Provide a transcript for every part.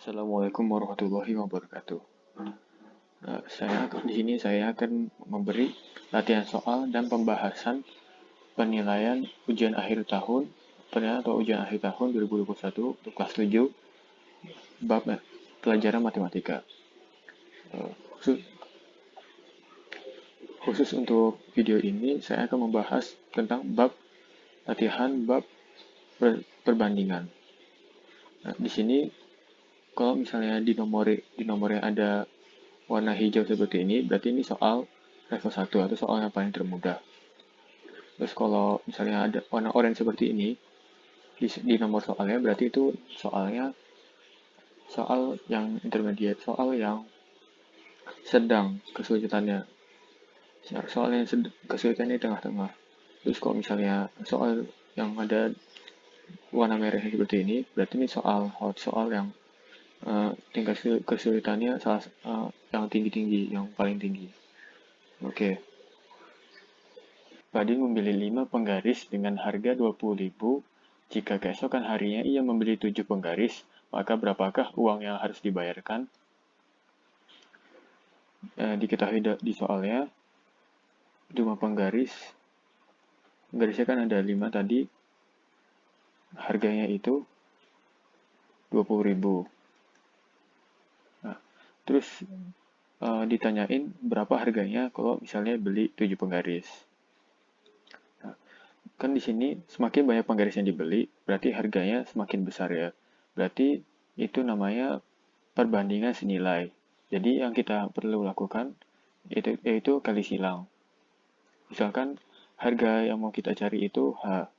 Assalamualaikum warahmatullahi wabarakatuh. Di sini saya akan memberi latihan soal dan pembahasan penilaian ujian akhir tahun, penilaian atau ujian akhir tahun 2021 untuk kelas 7 bab pelajaran matematika. Khusus untuk video ini saya akan membahas tentang bab perbandingan. Nah, di sini kalau misalnya di nomornya ada warna hijau seperti ini, berarti ini soal level 1 atau soal yang paling termudah. Terus kalau misalnya ada warna oranye seperti ini, di nomor soalnya berarti itu soal yang intermediate, soal yang sedang kesulitannya. Soal yang kesulitannya di tengah-tengah. Terus kalau misalnya soal yang ada warna merah seperti ini, berarti ini soal yang tingkat kesulitannya yang tinggi-tinggi, yang paling tinggi. Oke. Fadil membeli 5 penggaris dengan harga 20.000. Jika keesokan harinya ia membeli 7 penggaris, maka berapakah uang yang harus dibayarkan? Diketahui di soalnya, 5 penggaris. Penggarisnya kan ada 5 tadi. Harganya itu 20.000. Nah, terus ditanyain berapa harganya kalau misalnya beli 7 penggaris. Kan di sini semakin banyak penggaris yang dibeli, berarti harganya semakin besar ya. Berarti itu namanya perbandingan senilai. Jadi yang kita perlu lakukan yaitu kali silang. Misalkan harga yang mau kita cari itu H.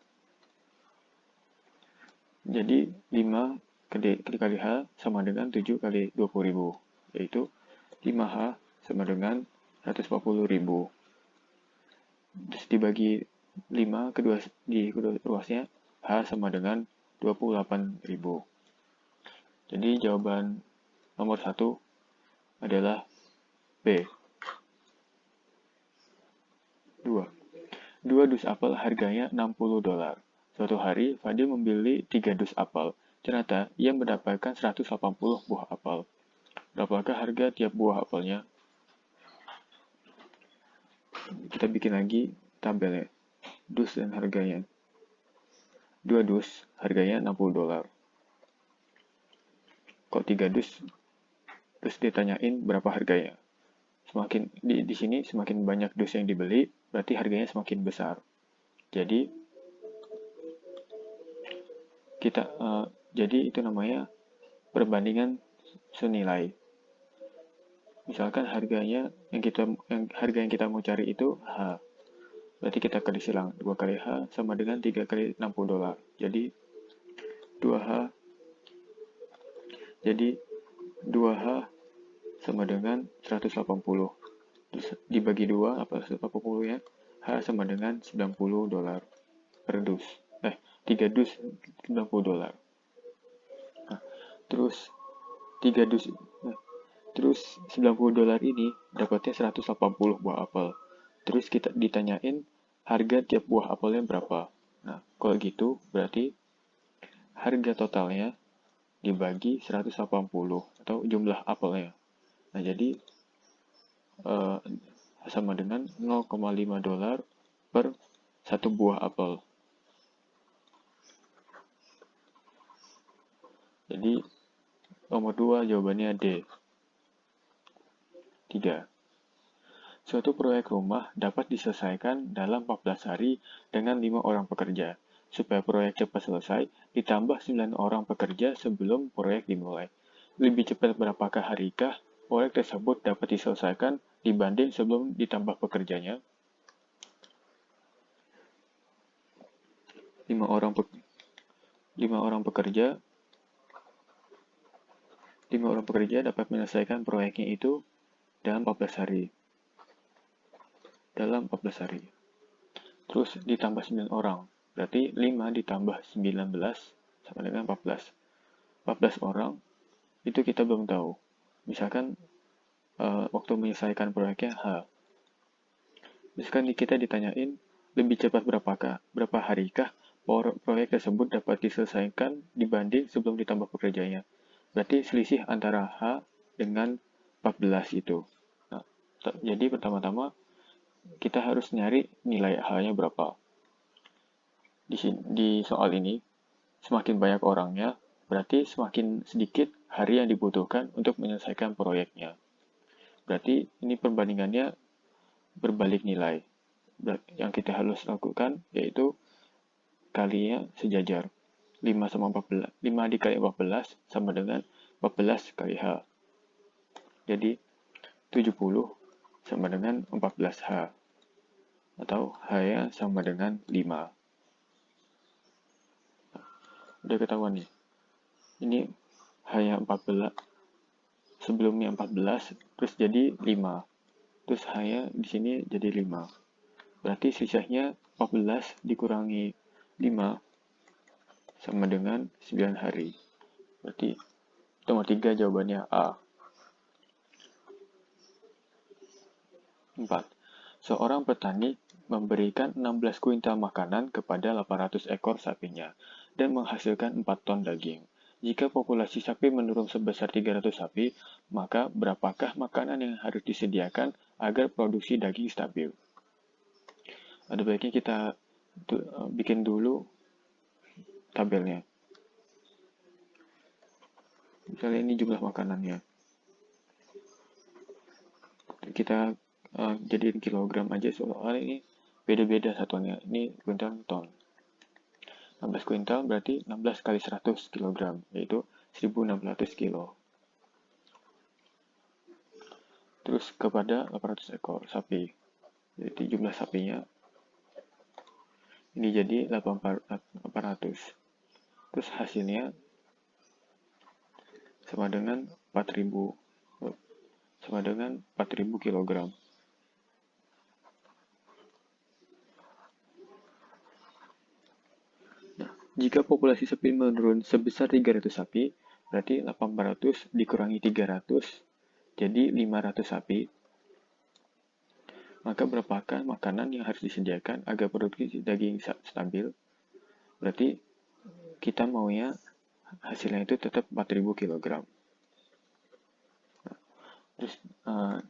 Jadi 5 kali H sama dengan 7 kali 20.000. Yaitu 5H sama dengan 140.000. Terus dibagi 5 di kedua ruasnya, H sama dengan 28.000. Jadi jawaban nomor 1 adalah B. 2. 2 dus apel harganya $60. Suatu hari, Fadil membeli 3 dus apel. Ternyata, ia mendapatkan 180 buah apel. Berapakah harga tiap buah apelnya? Kita bikin lagi tabelnya. Dus dan harganya. 2 dus harganya $60. Kok 3 dus? Terus ditanyain berapa harganya. Di sini semakin banyak dus yang dibeli, berarti harganya semakin besar. Jadi itu namanya perbandingan senilai. Misalkan harga yang kita mau cari itu H. Berarti kita kali silang 2 kali H sama dengan 3 kali $60. Jadi 2H sama dengan 180. Terus dibagi 2 apa 180 ya? H sama dengan $90 per dus. 3 dus $90. Nah, terus 3 dus terus $90 ini dapatnya 180 buah apel. Terus kita ditanyain harga tiap buah apelnya berapa. Nah, kalau gitu berarti harga totalnya dibagi 180 atau jumlah apelnya. Nah, jadi sama dengan $0,5 per satu buah apel. Jadi nomor 2 jawabannya D. 3. Suatu proyek rumah dapat diselesaikan dalam 14 hari dengan 5 orang pekerja. Supaya proyek cepat selesai, ditambah 9 orang pekerja sebelum proyek dimulai. Lebih cepat berapakah harikah proyek tersebut dapat diselesaikan dibanding sebelum ditambah pekerjanya? 5 orang pekerja dapat menyelesaikan proyeknya itu dalam 14 hari. Terus ditambah 9 orang. Berarti 5 ditambah 19 sama dengan 14. 14 orang itu kita belum tahu. Misalkan waktu menyelesaikan proyeknya H. Misalkan kita ditanyain lebih cepat berapa harikah proyek tersebut dapat diselesaikan dibanding sebelum ditambah pekerjanya. Berarti selisih antara H dengan 14 itu. Nah, jadi pertama-tama kita harus nyari nilai H-nya berapa. Di soal ini, semakin banyak orangnya, berarti semakin sedikit hari yang dibutuhkan untuk menyelesaikan proyeknya. Berarti ini perbandingannya berbalik nilai. Yang kita harus lakukan yaitu kalinya sejajar. 5 sama 14, 5 dikali 14 sama dengan 14 kali H. Jadi 70 sama dengan 14H. Atau H-nya sama dengan 5. Udah ketahuan nih. Ini H-nya 14, sebelumnya 14, terus jadi 5. Terus H-nya di sini jadi 5. Berarti sisanya 14 dikurangi 5 sama dengan 9 hari. Berarti nomor 3 jawabannya A. 4. Seorang petani memberikan 16 kuintal makanan kepada 800 ekor sapinya dan menghasilkan 4 ton daging. Jika populasi sapi menurun sebesar 300 sapi, maka berapakah makanan yang harus disediakan agar produksi daging stabil? Ada baiknya kita bikin dulu tabelnya. Misalnya ini jumlah makanannya. Kita jadiin kilogram aja, soalnya ini beda-beda satuannya. Ini kuintal ton. 16 kuintal berarti 16 kali 100 kg, yaitu 1600 kilo. Terus kepada 800 ekor sapi. Jadi jumlah sapinya ini jadi 800. Terus hasilnya sama dengan 4000 kg. Nah, jika populasi sapi menurun sebesar 300 sapi, berarti 800 dikurangi 300 jadi 500 sapi. Maka berapakah makanan yang harus disediakan agar produksi daging stabil? Berarti kita maunya hasilnya itu tetap 4000 kg. Terus nah,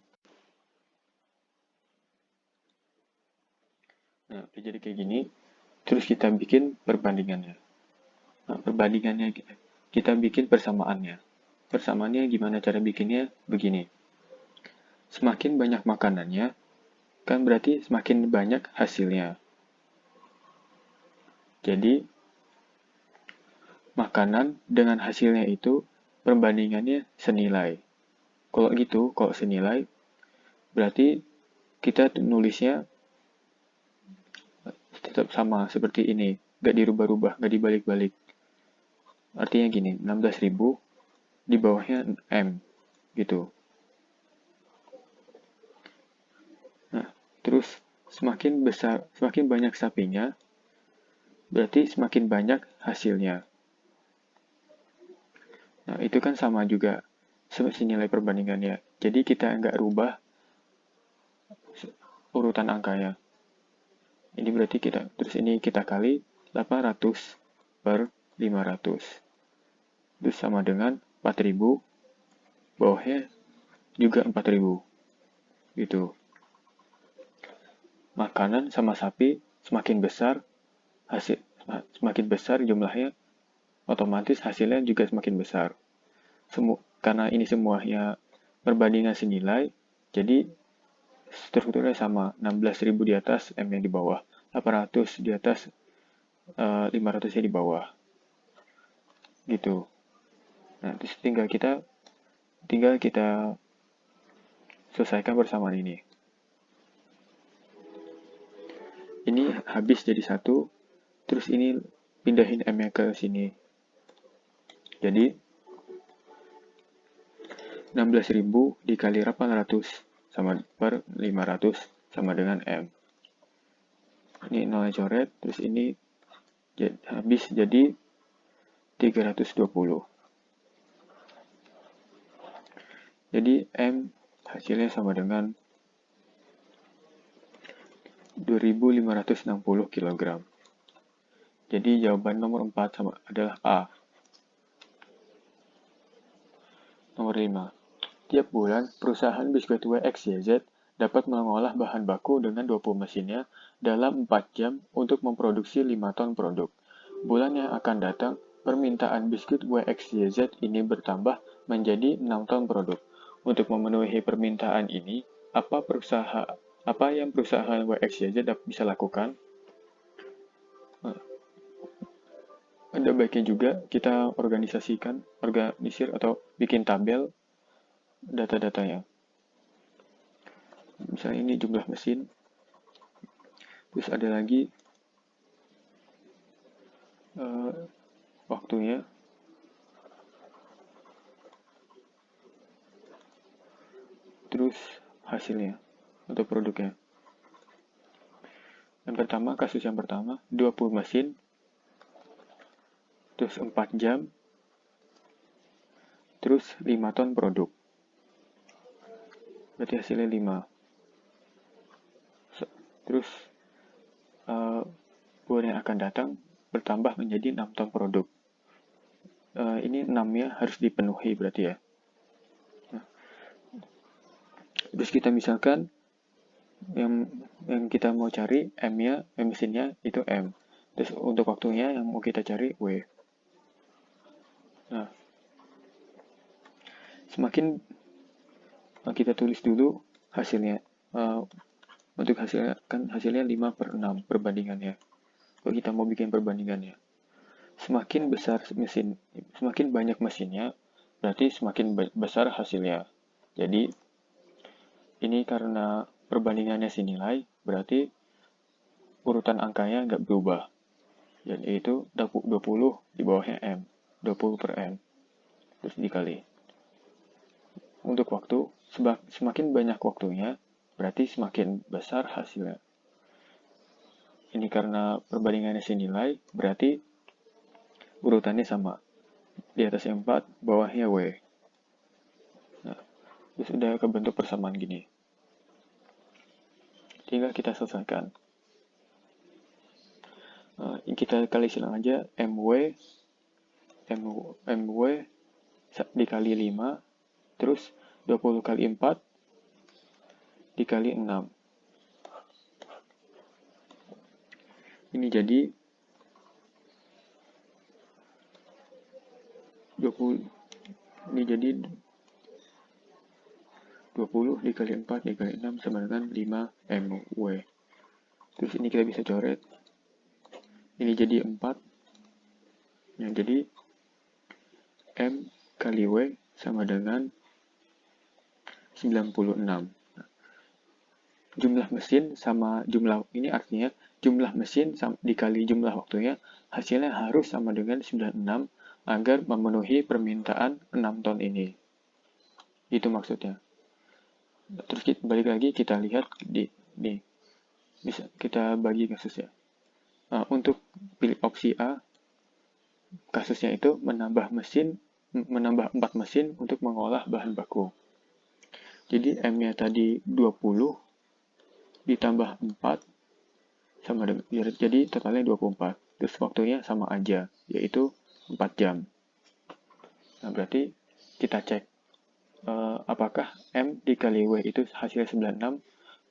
jadi kayak gini. Terus kita bikin perbandingannya. Nah, perbandingannya kita bikin persamaannya. Persamaannya gimana cara bikinnya? Begini. Semakin banyak makanannya, kan berarti semakin banyak hasilnya. Jadi, makanan dengan hasilnya itu perbandingannya senilai. Kalau gitu, kalau senilai, berarti kita nulisnya tetap sama seperti ini. Nggak dirubah-rubah, nggak dibalik-balik. Artinya gini, 16.000 di bawahnya M. Gitu. Nah, terus semakin banyak sapinya, berarti semakin banyak hasilnya. Nah, itu kan sama juga senilai perbandingannya. Jadi kita nggak rubah urutan angkanya. Ini berarti terus ini kita kali 800 per 500. Terus sama dengan 4000, bawahnya juga 4000. Gitu. Makanan sama sapi semakin besar, semakin besar jumlahnya, otomatis hasilnya juga semakin besar. Karena ini semuanya perbandingan senilai, jadi strukturnya sama, 16.000 di atas, M-nya di bawah, 800 di atas, 500-nya di bawah. Gitu. Nah, terus tinggal kita selesaikan persamaan ini. Ini habis jadi 1, terus ini pindahin M-nya ke sini. Jadi 16.000 dikali 800 sama per 500 sama dengan M. Ini nolnya coret, terus ini habis jadi 320. Jadi M hasilnya sama dengan 2.560 kg. Jadi jawaban nomor 4 adalah A. Nomor 5. Tiap bulan, perusahaan biskuit WXYZ dapat mengolah bahan baku dengan 20 mesinnya dalam 4 jam untuk memproduksi 5 ton produk. Bulan yang akan datang, permintaan biskuit WXYZ ini bertambah menjadi 6 ton produk. Untuk memenuhi permintaan ini, apa yang perusahaan WXYZ bisa lakukan? Ada baiknya juga kita organisir atau bikin tabel data-datanya. Misalnya ini jumlah mesin, terus ada lagi waktunya, terus hasilnya atau produknya. Kasus yang pertama, 20 mesin, terus 4 jam, terus 5 ton produk. Berarti hasilnya 5. Terus bulan yang akan datang bertambah menjadi 6 ton produk. Ini 6-nya harus dipenuhi berarti ya. Terus kita misalkan yang kita mau cari mesinnya itu M. Terus untuk waktunya yang mau kita cari W. Nah, semakin kita tulis dulu hasilnya. Untuk hasilnya, kan hasilnya 5/6 perbandingannya. Kalau kita mau bikin perbandingannya. Semakin banyak mesinnya, berarti semakin besar hasilnya. Jadi, ini karena perbandingannya sinilai, berarti urutan angkanya nggak berubah. Yaitu 20 di bawahnya M. 20 per M. Terus dikali. Untuk waktu, semakin banyak waktunya, berarti semakin besar hasilnya. Ini karena perbandingannya sinilai, berarti urutannya sama. Di atasnya 4, bawahnya W. Nah, terus udah kebentuk persamaan gini. Tinggal kita selesaikan. Kita kali silang aja MW dikali 5, terus 20 kali 4 dikali 6. Ini jadi 20 dikali 4 dikali 6 sama dengan 5 MW. Terus ini kita bisa coret. Ini jadi 4. Yang jadi M kali W sama dengan 96. Jumlah mesin sama jumlah, ini artinya jumlah mesin dikali jumlah waktunya, hasilnya harus sama dengan 96 agar memenuhi permintaan 6 ton ini. Itu maksudnya. Terus balik lagi kita lihat bisa kita bagi kasusnya. Untuk pilih opsi A, kasusnya itu menambah 4 mesin untuk mengolah bahan baku. Jadi M-nya tadi 20 ditambah 4 sama dengan, jadi totalnya 24. Terus waktunya sama aja, yaitu 4 jam. Nah, berarti kita cek apakah M dikali W itu hasilnya 96.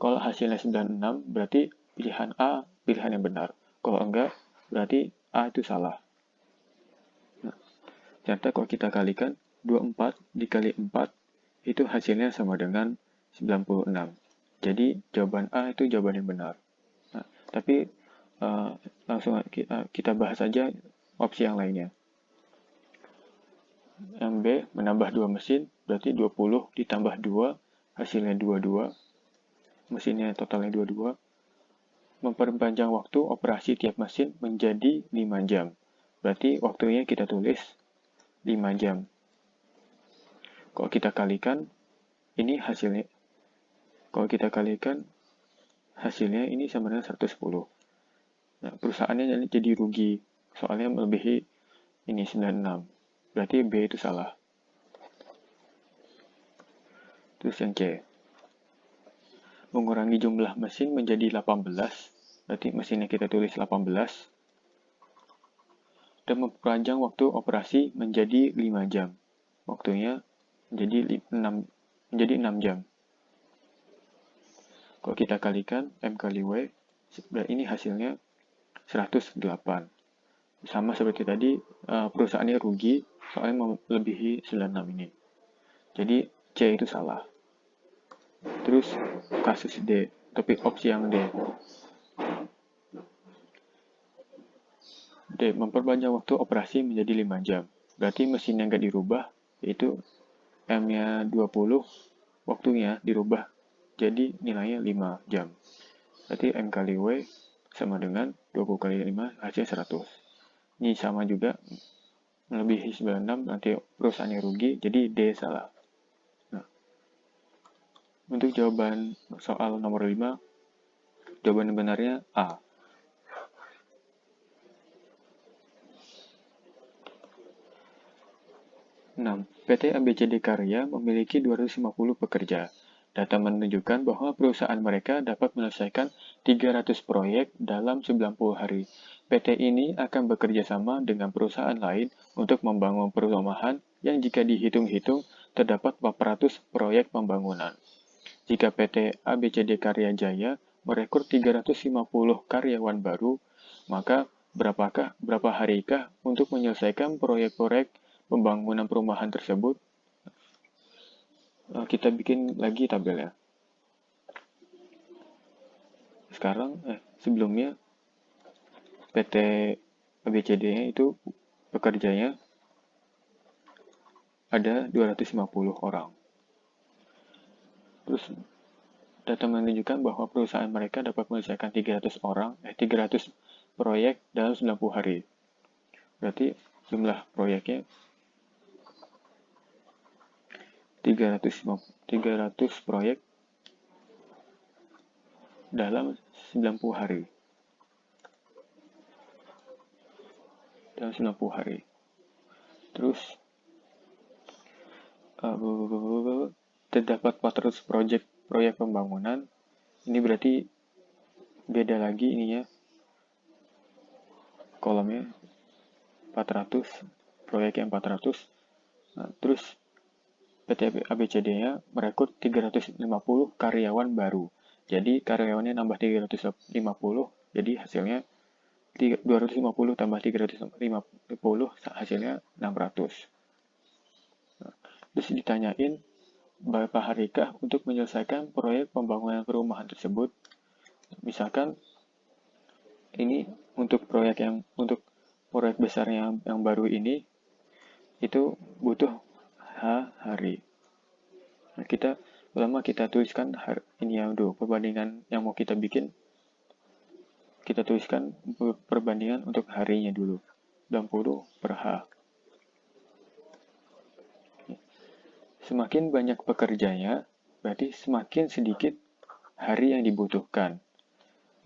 Kalau hasilnya 96, berarti pilihan A pilihan yang benar. Kalau enggak, berarti A itu salah. Nah, ternyata kalau kita kalikan, 24 dikali 4, itu hasilnya sama dengan 96. Jadi, jawaban A itu jawaban yang benar. Nah, tapi langsung kita bahas saja opsi yang lainnya. Yang B, menambah 2 mesin, berarti 20 ditambah 2, hasilnya 22. Mesinnya totalnya 22. Memperpanjang waktu operasi tiap mesin menjadi 5 jam. Berarti waktunya kita tulis 5 jam. Kalau kita kalikan, ini hasilnya. Kalau kita kalikan, hasilnya ini sama dengan 110. Nah, perusahaannya jadi rugi, soalnya melebihi ini 96. Berarti B itu salah. Terus yang C. Mengurangi jumlah mesin menjadi 18, berarti mesinnya kita tulis 18. Dan memperpanjang waktu operasi menjadi 5 jam. Waktunya menjadi 6 jam. Kalau kita kalikan M kali W, ini hasilnya 108. Sama seperti tadi, perusahaannya rugi soalnya melebihi 96 ini. Jadi C itu salah. Terus kasus D, topik opsi yang D. D, memperpanjang waktu operasi menjadi 5 jam. Berarti mesin yang nggak dirubah, yaitu M-nya 20, waktunya dirubah jadi nilainya 5 jam. Berarti M kali W sama dengan 20 kali 5 hasilnya 100. Ini sama juga, melebihi 96, nanti perusahaannya rugi, jadi D salah. Nah, untuk jawaban soal nomor 5, jawaban yang benarnya A. 6. PT ABCD Karya memiliki 250 pekerja. Data menunjukkan bahwa perusahaan mereka dapat menyelesaikan 300 proyek dalam 90 hari. PT ini akan bekerja sama dengan perusahaan lain untuk membangun perumahan yang jika dihitung-hitung terdapat 400 proyek pembangunan. Jika PT ABCD Karya Jaya merekrut 350 karyawan baru, maka berapa harikah untuk menyelesaikan proyek-proyek pembangunan perumahan tersebut? Kita bikin lagi tabelnya. Sebelumnya PT ABCD itu pekerjanya ada 250 orang. Terus data menunjukkan bahwa perusahaan mereka dapat menyelesaikan 300 proyek dalam 90 hari. Berarti jumlah proyeknya 300 proyek dalam 90 hari. Terus terdapat 400 proyek pembangunan. Ini berarti beda lagi ininya. Kolomnya 400, proyek yang 400. Nah, terus PT ABCD-nya merekrut 350 karyawan baru. Jadi karyawannya nambah 350, jadi hasilnya 250 tambah 350 hasilnya 600. Nah, terus ditanyain berapa harikah untuk menyelesaikan proyek pembangunan perumahan tersebut. Misalkan ini untuk proyek besar yang baru ini itu butuh hari. Nah, kita tuliskan ini yang dulu, perbandingan yang mau kita bikin. Kita tuliskan perbandingan untuk harinya dulu. 60 per H. Semakin banyak pekerjanya, berarti semakin sedikit hari yang dibutuhkan.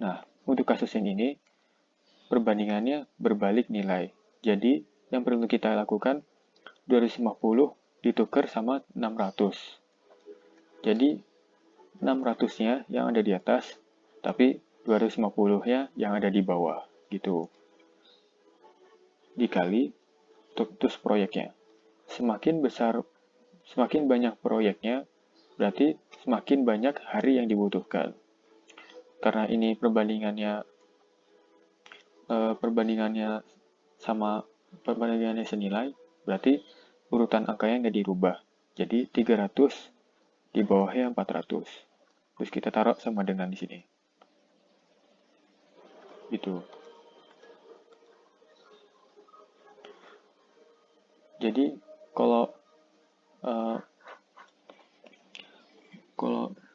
Nah, untuk kasus yang ini, perbandingannya berbalik nilai. Jadi, yang perlu kita lakukan, 250 ditukar sama 600. Jadi, 600-nya yang ada di atas, tapi 250-nya yang ada di bawah, gitu. Dikali, terus proyeknya. Semakin banyak proyeknya, berarti semakin banyak hari yang dibutuhkan. Karena ini perbandingannya senilai, berarti urutan angkanya nggak dirubah. Jadi 300 di bawahnya 400. Terus kita taruh sama dengan di sini. Gitu. Jadi kalau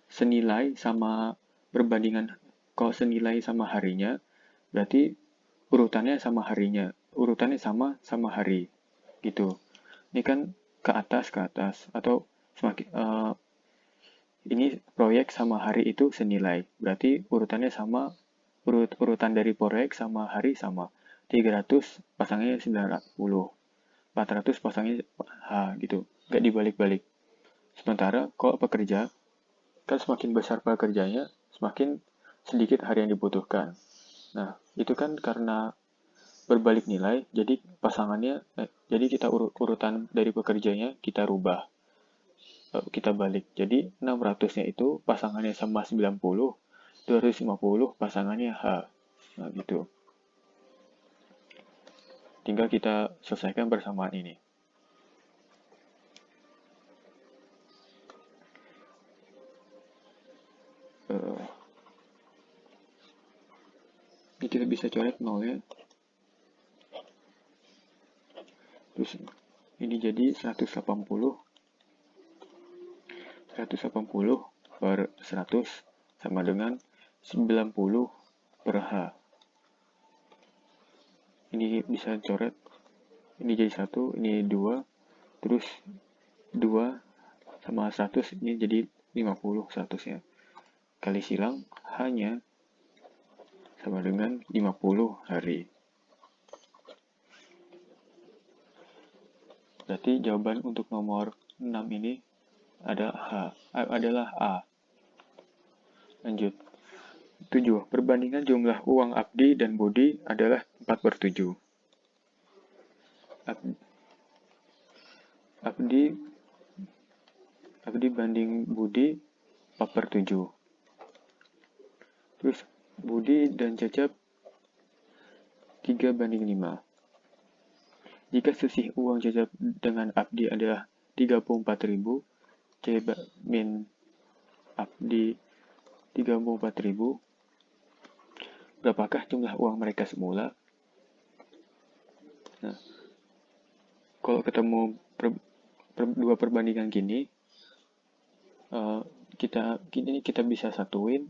senilai sama perbandingan, kalau senilai sama harinya, berarti urutannya sama harinya, urutannya sama hari, gitu. Ini kan ke atas, atau semakin ini proyek sama hari itu senilai, berarti urutannya sama, urutan dari proyek sama hari sama. 300 pasangnya 900, 400 pasangnya H, gitu. Nggak dibalik-balik. Sementara kalau pekerja, kan semakin besar pekerjanya, semakin sedikit hari yang dibutuhkan. Nah, itu kan karena berbalik nilai, jadi pasangannya, jadi kita urutan dari pekerjanya kita rubah. kita balik. Jadi 600-nya itu pasangannya sama 90, 250 pasangannya H. Nah, gitu. Tinggal kita selesaikan persamaan ini. Ini kita bisa coret 0 ya. Terus ini jadi 180 per 100 sama dengan 90 per H. Ini bisa coret, ini jadi 1, ini 2, terus 2 sama 100, ini jadi 50 100-nya. Kali silang H-nya sama dengan 50 hari. Berarti jawaban untuk nomor 6 ini adalah A. Lanjut. 7. Perbandingan jumlah uang Abdi dan Budi adalah 4/7. Abdi banding Budi 4/7. Terus Budi dan Cecep 3/5. Jika selisih uang Cecep dengan Abdi adalah 34.000, C min Abdi 34.000, berapakah jumlah uang mereka semula? Nah, kalau ketemu dua perbandingan gini, kita bisa satuin.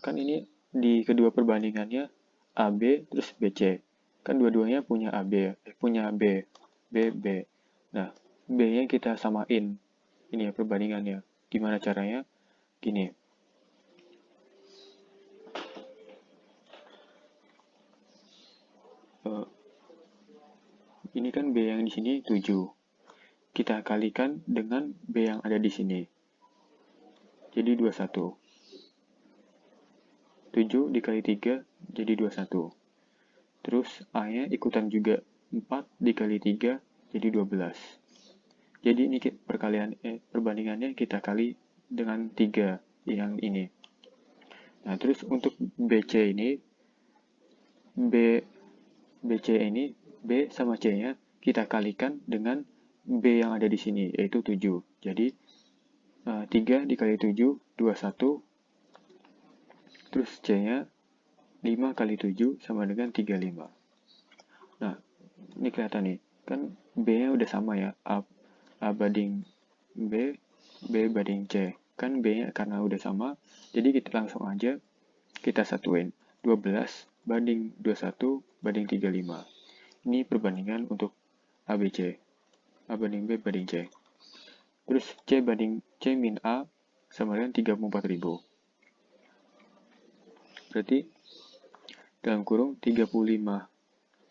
Kan ini di kedua perbandingannya AB terus BC. Kan dua-duanya punya AB, punya B. Nah, B-nya kita samain. Ini ya perbandingannya. Gimana caranya? Gini. Ini kan B yang di sini 7. Kita kalikan dengan B yang ada di sini. Jadi 21. 7 dikali 3 jadi 21. Terus A-nya ikutan juga 4 dikali 3 jadi 12. Jadi ini perbandingannya kita kali dengan 3 yang ini. Nah, terus untuk BC ini, BC ini, B sama C-nya kita kalikan dengan B yang ada di sini, yaitu 7. Jadi 3 dikali 7, 21. Terus C-nya 5 kali 7 sama dengan 35. Nah, ini kelihatan nih. Kan B-nya udah sama ya. A banding B, B banding C. Kan B-nya karena udah sama, jadi kita langsung aja kita satuin. 12 banding 21 banding 35. Ini perbandingan untuk ABC. A banding B banding C. Terus C banding C min A sama dengan 34.000. Berarti dalam kurung 35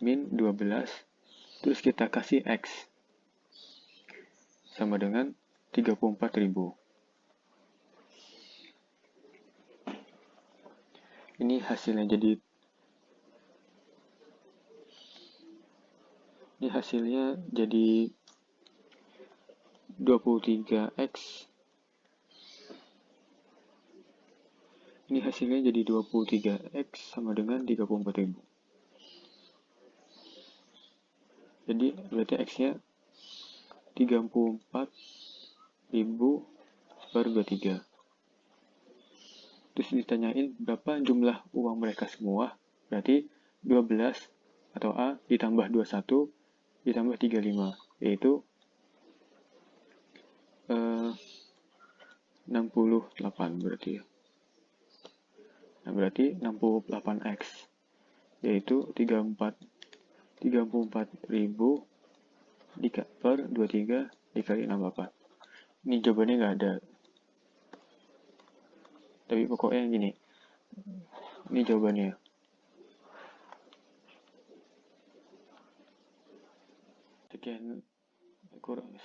min 12, terus kita kasih X sama dengan 34.000. Ini hasilnya jadi 23X. Ini hasilnya jadi 23X sama dengan 34.000. Jadi berarti X-nya 34.000 per 23. Terus ditanyain berapa jumlah uang mereka semua. Berarti 12 atau A ditambah 21 ditambah 35, yaitu 68 berarti ya. Nah, berarti 68X, yaitu 34.000 per 23 dikali 68. Ini jawabannya nggak ada. Tapi pokoknya gini. Ini jawabannya.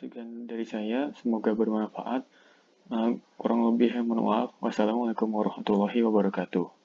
Sekian dari saya. Semoga bermanfaat. Kurang lebih mohon maaf. Wassalamualaikum warahmatullahi wabarakatuh.